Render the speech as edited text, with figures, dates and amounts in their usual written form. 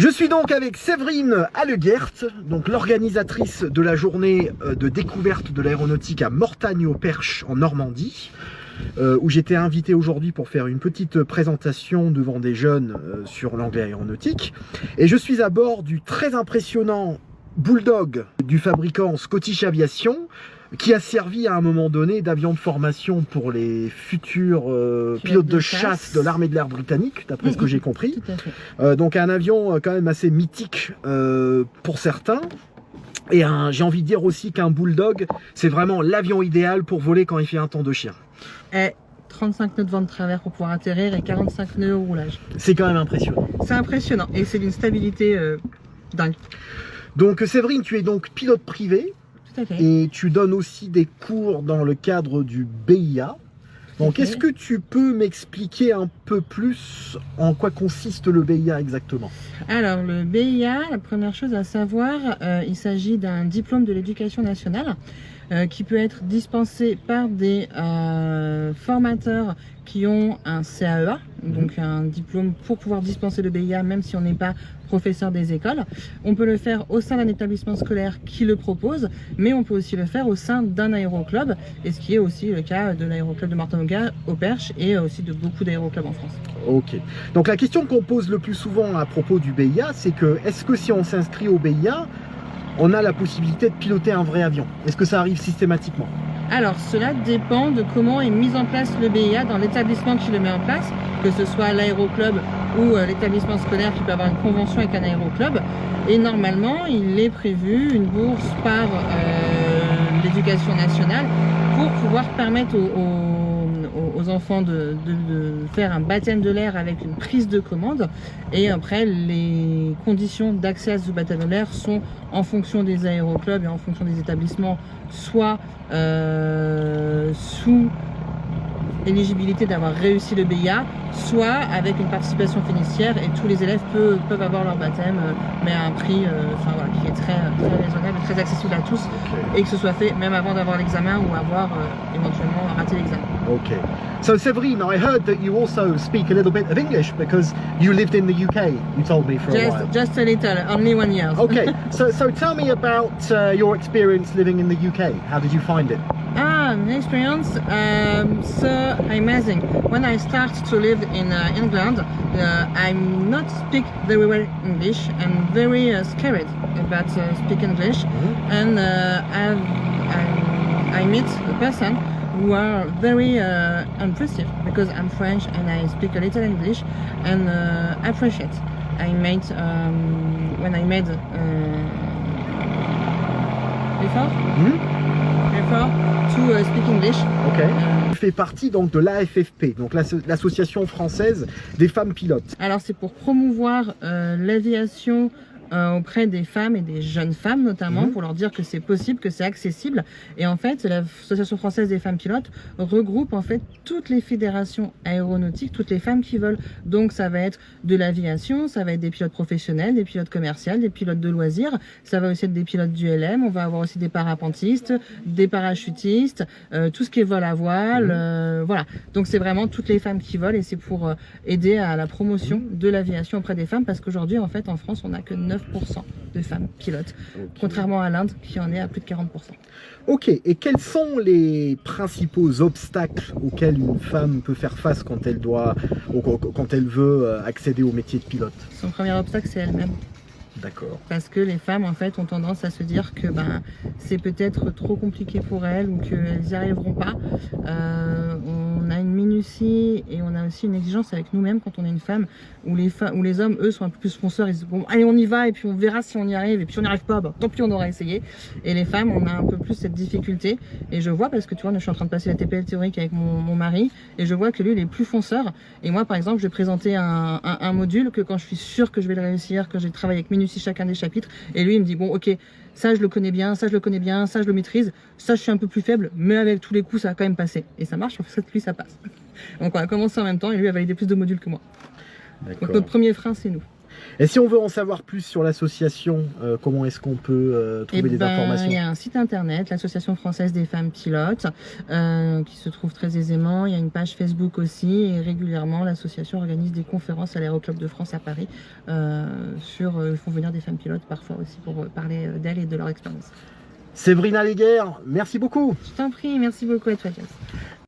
Je suis donc avec Séverine Alleguert, donc l'organisatrice de la journée de découverte de l'aéronautique à Mortagne-au-Perche en Normandie, où j'étais invité aujourd'hui pour faire une petite présentation devant des jeunes sur l'anglais aéronautique. Et je suis à bord du très impressionnant Bulldog du fabricant Scottish Aviation, qui a servi à un moment donné d'avion de formation pour les futurs pilotes de chasse de l'armée de l'air britannique, d'après ce que j'ai compris. Donc un avion quand même assez mythique pour certains. Et j'ai envie de dire aussi qu'un Bulldog, c'est vraiment l'avion idéal pour voler quand il fait un temps de chien. Et 35 nœuds de vent de travers pour pouvoir atterrir et 45 nœuds au roulage. C'est quand même impressionnant. C'est impressionnant et c'est d'une stabilité dingue. Donc Séverine, tu es donc pilote privé. Tout à fait. Et tu donnes aussi des cours dans le cadre du BIA. Donc, est-ce que tu peux m'expliquer un peu plus en quoi consiste le BIA exactement? Alors, le BIA, la première chose à savoir, il s'agit d'un diplôme de l'éducation nationale qui peut être dispensé par des formateurs qui ont un CAEA, donc un diplôme pour pouvoir dispenser le BIA, même si on n'est pas professeur des écoles. On peut le faire au sein d'un établissement scolaire qui le propose, mais on peut aussi le faire au sein d'un aéroclub, et ce qui est aussi le cas de l'aéroclub de Mortagne-au-Perche et aussi de beaucoup d'aéroclubs en France. Ok. Donc la question qu'on pose le plus souvent à propos du BIA, c'est que est-ce que si on s'inscrit au BIA, on a la possibilité de piloter un vrai avion? Est-ce que ça arrive systématiquement? Alors, cela dépend de comment est mis en place le BIA dans l'établissement qui le met en place, que ce soit l'aéroclub ou l'établissement scolaire qui peut avoir une convention avec un aéroclub. Et normalement, il est prévu une bourse par l'éducation nationale pour pouvoir permettre aux enfants de faire un baptême de l'air avec une prise de commande. Et après, les conditions d'accès à ce baptême de l'air sont en fonction des aéroclubs et en fonction des établissements, soit sous éligibilité d'avoir réussi le BIA, soit avec une participation financière, et tous les élèves peuvent avoir leur baptême, mais à un prix voilà, qui est très raisonnable et très accessible à tous, et que ce soit fait même avant d'avoir l'examen ou avoir éventuellement raté l'examen. Okay. So Séverine, I heard that you also speak a little bit of English because you lived in the UK, you told me for a while. Just a little, only 1 year. Okay, so tell me about your experience living in the UK. How did you find it? An experience so amazing. When I started to live in England, I'm not speak very well English and very scared about speak English. And I meet a person who are very impressive because I'm French and I speak a little English and appreciate. I made when I made effort to speak English. Ok. Tu fais partie donc de l'AFFP, donc l'association française des femmes pilotes. Alors c'est pour promouvoir l'aviation auprès des femmes et des jeunes femmes notamment, pour leur dire que c'est possible, que c'est accessible. Et en fait, l'Association française des femmes pilotes regroupe en fait toutes les fédérations aéronautiques, toutes les femmes qui volent. Donc ça va être de l'aviation, ça va être des pilotes professionnels, des pilotes commerciaux, des pilotes de loisirs, ça va aussi être des pilotes du LM, on va avoir aussi des parapentistes, des parachutistes, tout ce qui est vol à voile, voilà. Donc c'est vraiment toutes les femmes qui volent, et c'est pour aider à la promotion de l'aviation auprès des femmes, parce qu'aujourd'hui en fait en France on n'a que 9% de femmes pilotes, contrairement à l'Inde qui en est à plus de 40%. Ok, et quels sont les principaux obstacles auxquels une femme peut faire face quand elle veut accéder au métier de pilote? Son premier obstacle, c'est elle-même. D'accord. Parce que les femmes en fait ont tendance à se dire que c'est peut-être trop compliqué pour elles ou qu'elles n'y arriveront pas. On a une minutie et on a aussi une exigence avec nous-mêmes quand on est une femme, où les hommes eux sont un peu plus fonceurs, ils disent bon allez on y va et puis on verra si on y arrive, et puis si on n'y arrive pas, tant pis on aura essayé. Et les femmes on a un peu plus cette difficulté, et je vois, parce que tu vois je suis en train de passer la TPL théorique avec mon mari, et je vois que lui il est plus fonceur, et moi par exemple je vais présenter un module que quand je suis sûre que je vais le réussir, que j'ai travaillé avec minutie chacun des chapitres, et lui il me dit bon ok ça je le connais bien, ça je le connais bien, ça je le maîtrise, ça je suis un peu plus faible, mais avec tous les coups ça va quand même passer, et ça marche, en fait lui ça passe. Donc on a commencé en même temps et lui a validé plus de modules que moi. Donc notre premier frein c'est nous. Et si on veut en savoir plus sur l'association, comment est-ce qu'on peut trouver des informations? Il y a un site internet, l'Association française des femmes pilotes, qui se trouve très aisément. Il y a une page Facebook aussi, et régulièrement l'association organise des conférences à l'Aéroclub de France à Paris ils font venir des femmes pilotes parfois aussi pour parler d'elles et de leur expérience. Séverina Léguer, merci beaucoup. Je t'en prie, merci beaucoup à toi, Jess.